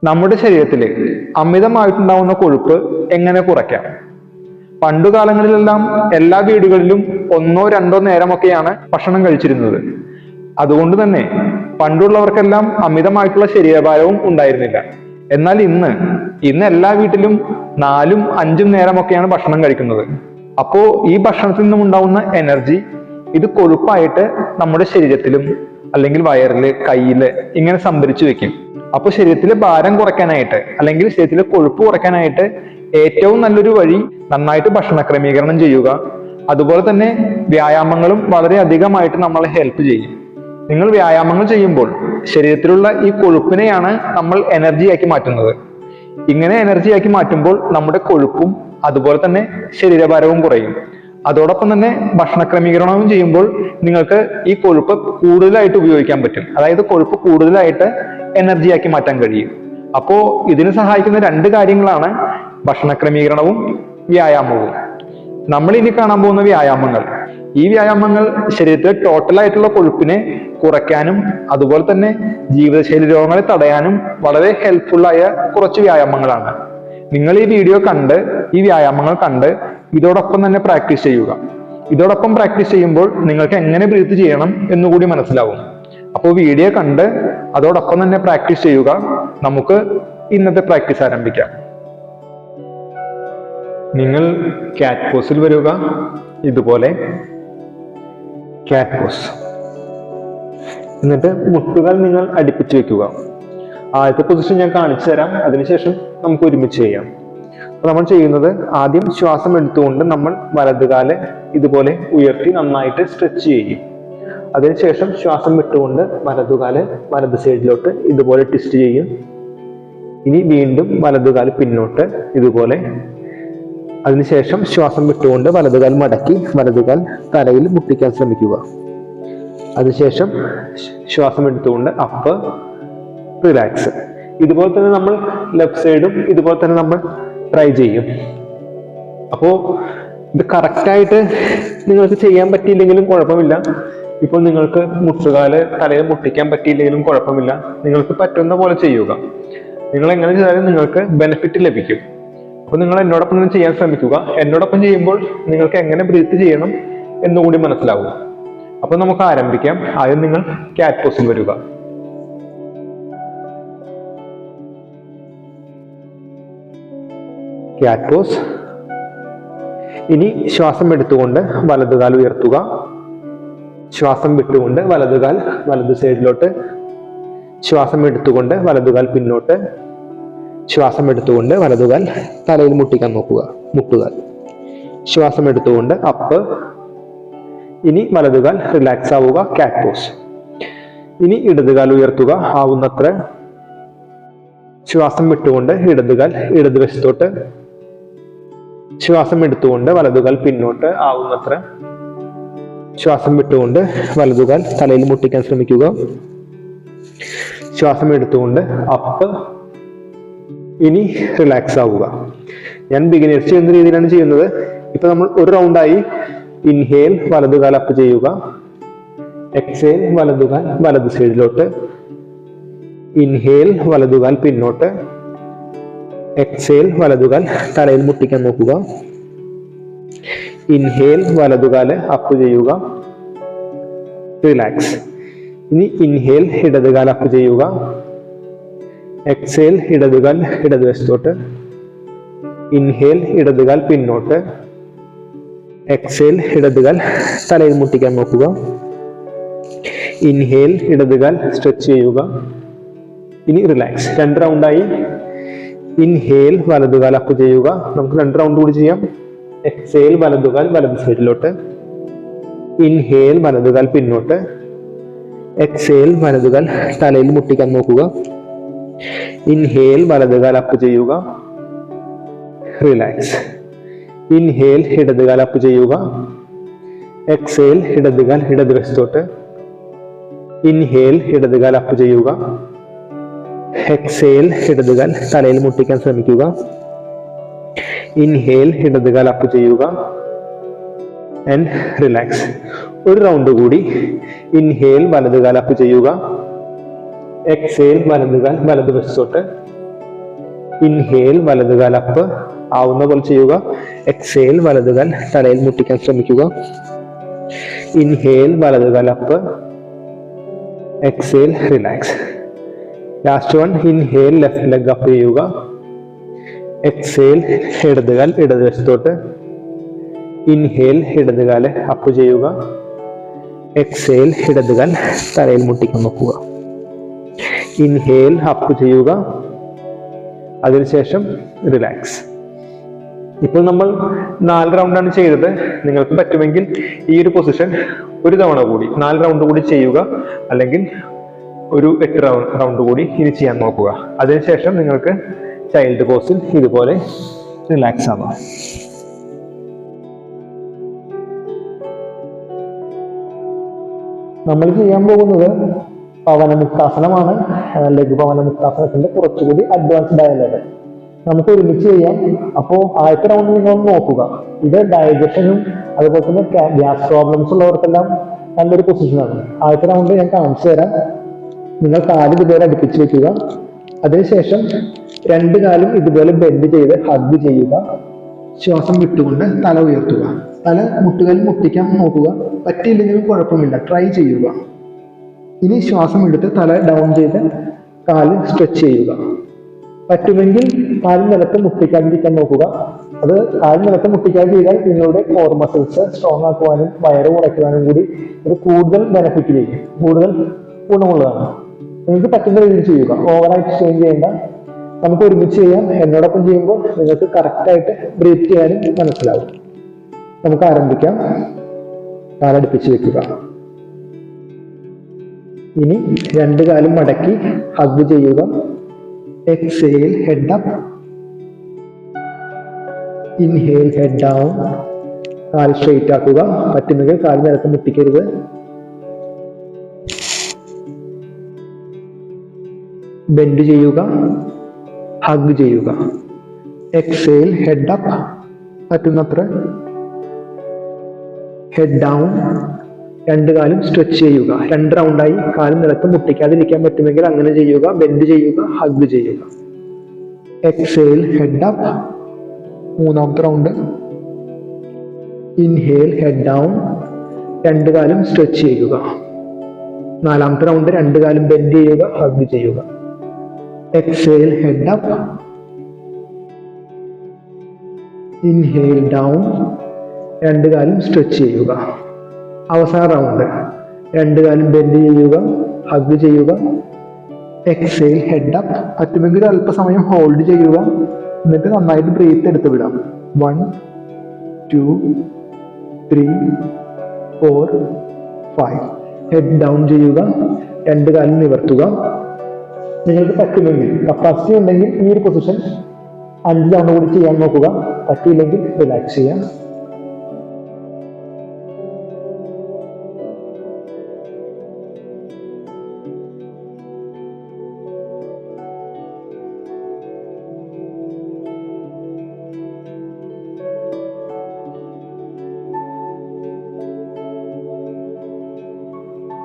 നമ്മുടെ ശരീരത്തിൽ അമിതമായിട്ടുണ്ടാവുന്ന കൊഴുപ്പ് എങ്ങനെ കുറയ്ക്കാം? പണ്ടുകാലങ്ങളിലെല്ലാം എല്ലാ വീടുകളിലും ഒന്നോ രണ്ടോ നേരമൊക്കെയാണ് ഭക്ഷണം കഴിച്ചിരുന്നത്. അതുകൊണ്ട് തന്നെ പണ്ടുള്ളവർക്കെല്ലാം അമിതമായിട്ടുള്ള ശരീരഭാരവും ഉണ്ടായിരുന്നില്ല. എന്നാൽ ഇന്ന് എല്ലാ വീട്ടിലും 4-5 നേരമൊക്കെയാണ് ഭക്ഷണം കഴിക്കുന്നത്. അപ്പോ ഈ ഭക്ഷണത്തിൽ നിന്നും ഉണ്ടാവുന്ന എനർജി ഇത് കൊഴുപ്പായിട്ട് നമ്മുടെ ശരീരത്തിലും അല്ലെങ്കിൽ വയറില്, കയ്യില് ഇങ്ങനെ സംഭരിച്ചു വെക്കും. അപ്പൊ ശരീരത്തിലെ ഭാരം കുറയ്ക്കാനായിട്ട് അല്ലെങ്കിൽ ശരീരത്തിലെ കൊഴുപ്പ് കുറയ്ക്കാനായിട്ട് ഏറ്റവും നല്ലൊരു വഴി നന്നായിട്ട് ഭക്ഷണ ക്രമീകരണം ചെയ്യുക. അതുപോലെ തന്നെ വ്യായാമങ്ങളും വളരെ അധികമായിട്ട് നമ്മളെ ഹെൽപ്പ് ചെയ്യും. നിങ്ങൾ വ്യായാമങ്ങൾ ചെയ്യുമ്പോൾ ശരീരത്തിലുള്ള ഈ കൊഴുപ്പിനെയാണ് നമ്മൾ എനർജിയാക്കി മാറ്റുന്നത്. ഇങ്ങനെ എനർജിയാക്കി മാറ്റുമ്പോൾ നമ്മുടെ കൊഴുപ്പും അതുപോലെ തന്നെ ശരീരഭാരവും കുറയും. അതോടൊപ്പം തന്നെ ഭക്ഷണ ക്രമീകരണവും ചെയ്യുമ്പോൾ നിങ്ങൾക്ക് ഈ കൊഴുപ്പ് കൂടുതലായിട്ട് ഉപയോഗിക്കാൻ പറ്റും. അതായത് കൊഴുപ്പ് കൂടുതലായിട്ട് എനർജിയാക്കി മാറ്റാൻ കഴിയും. അപ്പോ ഇതിന് സഹായിക്കുന്ന 2 കാര്യങ്ങളാണ് ഭക്ഷണ ക്രമീകരണവും വ്യായാമവും. നമ്മൾ ഇനി കാണാൻ പോകുന്ന വ്യായാമങ്ങൾ, ഈ വ്യായാമങ്ങൾ ശരീരത്തിലെ ടോട്ടലായിട്ടുള്ള കൊഴുപ്പിനെ കുറയ്ക്കാനും അതുപോലെ തന്നെ ജീവിതശൈലി രോഗങ്ങളെ തടയാനും വളരെ ഹെൽപ്ഫുള്ളായ കുറച്ച് വ്യായാമങ്ങളാണ്. നിങ്ങൾ ഈ വീഡിയോ കണ്ട് ഈ വ്യായാമങ്ങൾ കണ്ട് ഇതോടൊപ്പം തന്നെ പ്രാക്ടീസ് ചെയ്യുക. ഇതോടൊപ്പം പ്രാക്ടീസ് ചെയ്യുമ്പോൾ നിങ്ങൾക്ക് എങ്ങനെ ബ്രീത്ത് ചെയ്യണം എന്നുകൂടി മനസ്സിലാവും. അപ്പോൾ വീഡിയോ കണ്ട് അതോടൊപ്പം തന്നെ പ്രാക്ടീസ് ചെയ്യുക. നമുക്ക് ഇന്നത്തെ പ്രാക്ടീസ് ആരംഭിക്കാം. നിങ്ങൾ ക്യാറ്റ് പോസിൽ വരിക. ഇതുപോലെ ക്യാറ്റ് പോസ്. എന്നിട്ട് മുട്ടുകൾ നിങ്ങൾ അടുപ്പിച്ച് വെക്കുക. ആദ്യത്തെ പൊസിഷൻ ഞാൻ കാണിച്ചു തരാം, അതിനുശേഷം നമുക്ക് ഒരുമിച്ച് ചെയ്യാം. അപ്പൊ നമ്മൾ ചെയ്യുന്നത്, ആദ്യം ശ്വാസം എടുത്തുകൊണ്ട് നമ്മൾ വലതുകാല് ഇതുപോലെ ഉയർത്തി നന്നായിട്ട് സ്ട്രെച്ച് ചെയ്യും. അതിനുശേഷം ശ്വാസം വിട്ടുകൊണ്ട് വലതുകാല് വലത് സൈഡിലോട്ട് ഇതുപോലെ ട്വിസ്റ്റ് ചെയ്യും. ഇനി വീണ്ടും വലതുകാല് പിന്നോട്ട് ഇതുപോലെ. അതിനുശേഷം ശ്വാസം വിട്ടുകൊണ്ട് വലതുകാൽ മടക്കി വലതുകാൽ തലയിൽ മുട്ടിക്കാൻ ശ്രമിക്കുക. അതിനുശേഷം ശ്വാസം എടുത്തുകൊണ്ട് അപ്പ്, റിലാക്സ്. ഇതുപോലെ തന്നെ നമ്മൾ ലെഫ്റ്റ് സൈഡും ഇതുപോലെ തന്നെ നമ്മൾ ട്രൈ ചെയ്യും. അപ്പോൾ ഇത് കറക്റ്റായിട്ട് നിങ്ങൾക്ക് ചെയ്യാൻ പറ്റിയില്ലെങ്കിലും കുഴപ്പമില്ല. ഇപ്പോൾ നിങ്ങൾക്ക് മുട്ടുകാല് തലയിൽ മുട്ടിക്കാൻ പറ്റിയില്ലെങ്കിലും കുഴപ്പമില്ല. നിങ്ങൾക്ക് പറ്റുന്ന പോലെ ചെയ്യുക. നിങ്ങൾ എങ്ങനെ ചെയ്താലും നിങ്ങൾക്ക് ബെനിഫിറ്റ് ലഭിക്കും. അപ്പൊ നിങ്ങൾ എന്നോടൊപ്പം തന്നെ ചെയ്യാൻ ശ്രമിക്കുക. എന്നോടൊപ്പം ചെയ്യുമ്പോൾ നിങ്ങൾക്ക് എങ്ങനെ ബ്രീത്ത് ചെയ്യണം എന്നുകൂടി മനസ്സിലാവും. അപ്പൊ നമുക്ക് ആരംഭിക്കാം. ആദ്യം നിങ്ങൾ ക്യാറ്റ് പോസിൽ വരിക. Cat pose. ഇനി ശ്വാസം എടുത്തുകൊണ്ട് വലതുകാൽ ഉയർത്തുക. ശ്വാസം വിട്ടുകൊണ്ട് വലതുകാൽ വലതു സൈഡിലോട്ട്. ശ്വാസം എടുത്തുകൊണ്ട് വലതുകാൽ പിന്നോട്ട്. ശ്വാസം എടുത്തുകൊണ്ട് വലതുകാൽ തലയിൽ മുട്ടിക്കാൻ നോക്കുക, മുട്ടുകാൽ. ശ്വാസം എടുത്തുകൊണ്ട് അപ്പ്. ഇനി വലതുകാൽ റിലാക്സ് ആവുക, ക്യാറ്റ് പോസ്. ഇനി ഇടതുകാൽ ഉയർത്തുക ആവുന്നത്ര. ശ്വാസം വിട്ടുകൊണ്ട് ഇടതുകാൽ ഇടതുവശത്തോട്ട്. ശ്വാസം എടുത്തുകൊണ്ട് വലതുകാൽ പിന്നോട്ട് ആവുന്നത്ര. ശ്വാസം വിട്ടുകൊണ്ട് വലതുകാൽ തലയിൽ മുട്ടിക്കാൻ ശ്രമിക്കുക. ശ്വാസം എടുത്തുകൊണ്ട് അപ്പ്. ഇനി റിലാക്സ് ആവുക. ഞാൻ ബിഗിനേഴ്സ് ചെയ്യുന്ന രീതിയിലാണ് ചെയ്യുന്നത്. ഇപ്പൊ നമ്മൾ ഒരു റൗണ്ടായി. ഇൻഹേൽ വലതുകാൽ അപ്പ് ചെയ്യുക. എക്സേൽ വലതുകാൽ വലത് സൈഡിലോട്ട്. ഇൻഹേൽ വലതുകാൽ പിന്നോട്ട്. എക്സേൽ വലതുകാൽ തലയിൽ മുട്ടിക്കാൻ നോക്കുക. ഇൻഹേൽ വലതുകാല് അപ്പ് ചെയ്യുക, റിലാക്സ്. ഇനി ഇൻഹേൽ ഇടതുകാൽ അപ്പ് ചെയ്യുക. എക്സേൽ ഇടതുകാൽ ഇടതുവശത്തോട്ട്. ഇൻഹേൽ ഇടതുകാൽ പിന്നോട്ട്. എക്സേൽ ഇടതുകാൽ തലയിൽ മുട്ടിക്കാൻ നോക്കുക. ഇൻഹേൽ ഇടതുകാൽ സ്ട്രെച്ച് ചെയ്യുക. ഇനി റിലാക്സ്. 2 റൗണ്ടായി. ഇൻഹേൽ വലതുകാൽ അപ്പ് ചെയ്യുക. നമുക്ക് 2 റൗണ്ട് കൂടി ചെയ്യാം. എക്സേൽ വലതുകാൽ വലത് സൈഡിലോട്ട്. ഇൻഹേൽ വലതുകാൽ പിന്നോട്ട്. എക്സേൽ വലതുകാൽ തലയിൽ മുട്ടിക്കാൻ നോക്കുക. ഇൻഹേൽ വലതുകാൽ അപ്പ് ചെയ്യുക, റിലാക്സ്. ഇൻഹേൽ ഇടതുകാൽ അപ്പ് ചെയ്യുക. എക്സേൽ ഇടതുകാൽ ഇടതുവശത്തോട്ട്. ഇൻഹേൽ ഇടതുകാൽ അപ്പ് ചെയ്യുക. എക്സേൽ ഇടതുകാൽ തലയിൽ മുട്ടിക്കാൻ ശ്രമിക്കുക. ഇൻഹേൽ ഇടതുകാൽ അപ്പ് ചെയ്യുക ആൻഡ് റിലാക്സ്. 1 റൗണ്ട് കൂടി. ഇൻഹേൽ വലതുകാൽ അപ്പ് ചെയ്യുക. എക്സേൽ വലതുകാൽ വലതുവശത്തോട്ട്. ഇൻഹേൽ വലതുകാൽ അപ്പ്, ആവുന്ന പോലെ ചെയ്യുക. എക്സേൽ വലതുകാൽ തലയിൽ മുട്ടിക്കാൻ ശ്രമിക്കുക. ഇൻഹേൽ വലതുകാൽ up, exhale relax. Last one, inhale left leg up ചെയ്യുക. എക്സേൽ ഇടതുകാൽ ഇടതുവശത്തോട്ട്. ഇൻഹേൽ ഇടതുകാല് അപ്പ് ചെയ്യുക. എക്സേൽ ഇടതുകാൽ തലയിൽ മുട്ടിക്കാൻ നോക്കുക. ഇൻഹേൽ അപ്പ് ചെയ്യുക, അതിനുശേഷം റിലാക്സ്. ഇപ്പോൾ നമ്മൾ 4 റൗണ്ടാണ് ചെയ്തത്. നിങ്ങൾക്ക് പറ്റുമെങ്കിൽ ഈ ഒരു പൊസിഷൻ ഒരു തവണ കൂടി 4 റൗണ്ട് കൂടി ചെയ്യുക, അല്ലെങ്കിൽ ഒരു 8 റൗണ്ട് കൂടി ഇനി ചെയ്യാൻ നോക്കുക. അതിനുശേഷം നിങ്ങൾക്ക് ചൈൽഡ് പോസിൽ ഇതുപോലെ റിലാക്സ് ആവാം. നമ്മൾ ചെയ്യാൻ പോകുന്നത് പവനമുക്താസനമാണ്. ലഘുപവനമുക്താസനത്തിന്റെ കുറച്ചുകൂടി അഡ്വാൻസ്ഡ് ആയ ലെവൽ നമുക്ക് ഒരുമിച്ച് ചെയ്യാം. അപ്പോൾ ആദ്യത്തെ റൗണ്ട് നിങ്ങൾ നോക്കുക. ഇത് ഡൈജഷനും അതുപോലെ തന്നെ ഗ്യാസ് പ്രോബ്ലംസ് ഉള്ളവർക്കെല്ലാം നല്ലൊരു പൊസിഷനാണ്. ആദ്യത്തെ റൗണ്ട് ഞാൻ കാണിച്ചു തരാം. നിങ്ങൾ കാല് ഇതുപോലെ അടുപ്പിച്ച് വെക്കുക. അതിനുശേഷം 2 കാലും ഇതുപോലെ ബെൻഡ് ചെയ്ത് ഹഗ് ചെയ്യുക. ശ്വാസം വിട്ടുകൊണ്ട് തല ഉയർത്തുക. തല മുട്ടുകാലിൽ മുട്ടിക്കാൻ നോക്കുക. പറ്റിയില്ലെങ്കിലും കുഴപ്പമില്ല, ട്രൈ ചെയ്യുക. ഇനി ശ്വാസം എടുത്ത് തല ഡൗൺ ചെയ്ത് കാല് സ്ട്രെച്ച് ചെയ്യുക. പറ്റുമെങ്കിൽ കാലിൽ നിലത്ത് മുട്ടിക്കാതിരിക്കാൻ നോക്കുക. അത് കാലിൽ നിലത്ത് മുട്ടിക്കാതെ ചെയ്താൽ നിങ്ങളുടെ കോർ മസിൽസ് സ്ട്രോങ് ആക്കുവാനും വയറ് കുറയ്ക്കുവാനും കൂടി ഇത് കൂടുതൽ ബെനഫിറ്റ് ചെയ്യും, കൂടുതൽ ഗുണമുള്ളതാണ്. നിങ്ങൾക്ക് പറ്റുന്ന രീതിയിൽ ചെയ്യുക, ഓവറായിട്ട് സ്ട്രെയിൻ ചെയ്യേണ്ട. നമുക്ക് ഒരുമിച്ച് ചെയ്യാം. എന്നോടൊപ്പം ചെയ്യുമ്പോൾ നിങ്ങൾക്ക് കറക്റ്റായിട്ട് ബ്രീത്ത് ചെയ്യാനും മനസ്സിലാവും. നമുക്ക് ആരംഭിക്കാം. കാലടുപ്പിച്ച് വെക്കുക. ഇനി 2 കാലും മടക്കി ഹഗ് ചെയ്യുക. Exhale head up, inhale head down. കാൽ സ്ട്രെയിറ്റ് ആക്കുക. പറ്റുമെങ്കിൽ കാൽ നിലത്ത് മുട്ടിക്കരുത്. ബെൻഡ് ചെയ്യുക, ഹഗ് ചെയ്യുക. എക്സേൽ ഹെഡ് അപ്പ്, പറ്റുന്നത്ര ഹെഡ് ഡൗൺ. 2 കാലും സ്ട്രെച്ച് ചെയ്യുക. 2 റൗണ്ടായി. കാലും നിലത്ത് മുട്ടിക്കാതിരിക്കാൻ പറ്റുമെങ്കിൽ അങ്ങനെ ചെയ്യുക. ബെൻഡ് ചെയ്യുക, ഹഗ് ചെയ്യുക. എക്സേൽ ഹെഡ് അപ്പ്, 3ാമത്തെ റൗണ്ട്. Inhale head down. 2 കാലും സ്ട്രെച്ച് ചെയ്യുക. 4ാമത്തെ റൗണ്ട്. 2 കാലും ബെൻഡ് ചെയ്യുക, ഹഗ് ചെയ്യുക. Exhale head up, inhale down. 2 കാലും സ്ട്രെച്ച് ചെയ്യുക. അവസാന റൗണ്ട്. 2 കാലും ബെൻഡ് ചെയ്യുക, ഹഗ് ചെയ്യുക. Exhale head up. പറ്റുമെങ്കിൽ അല്പസമയം ഹോൾഡ് ചെയ്യുക. എന്നിട്ട് നന്നായിട്ട് ബ്രീത്ത് എടുത്ത് വിടാം. 1 2 3 4 5. ഹെഡ് ഡൗൺ ചെയ്യുക. 2 കാലും നിവർത്തുക. നിങ്ങൾക്ക് പറ്റുമെങ്കിൽ, കപ്പാസിറ്റി ഉണ്ടെങ്കിൽ ഈ ഒരു പൊസിഷൻ 5 തവണ കൂടി ചെയ്യാൻ നോക്കുക. പറ്റിയില്ലെങ്കിൽ റിലാക്സ് ചെയ്യാം.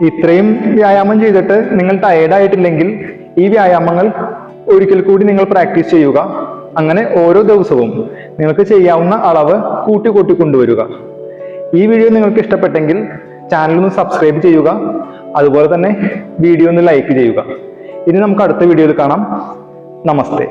ഇത്രയും വ്യായാമം ചെയ്തിട്ട് നിങ്ങൾ ടയേർഡ് ആയിട്ടില്ലെങ്കിൽ ഈ വ്യായാമങ്ങൾ ഒരിക്കൽ കൂടി നിങ്ങൾ പ്രാക്ടീസ് ചെയ്യുക. അങ്ങനെ ഓരോ ദിവസവും നിങ്ങൾക്ക് ചെയ്യാവുന്ന അളവ് കൂട്ടി കൊണ്ടുവരിക. ഈ വീഡിയോ നിങ്ങൾക്ക് ഇഷ്ടപ്പെട്ടെങ്കിൽ ചാനൽ ഒന്ന് സബ്സ്ക്രൈബ് ചെയ്യുക. അതുപോലെ തന്നെ വീഡിയോ ഒന്ന് ലൈക്ക് ചെയ്യുക. ഇനി നമുക്ക് അടുത്ത വീഡിയോയിൽ കാണാം. നമസ്തേ.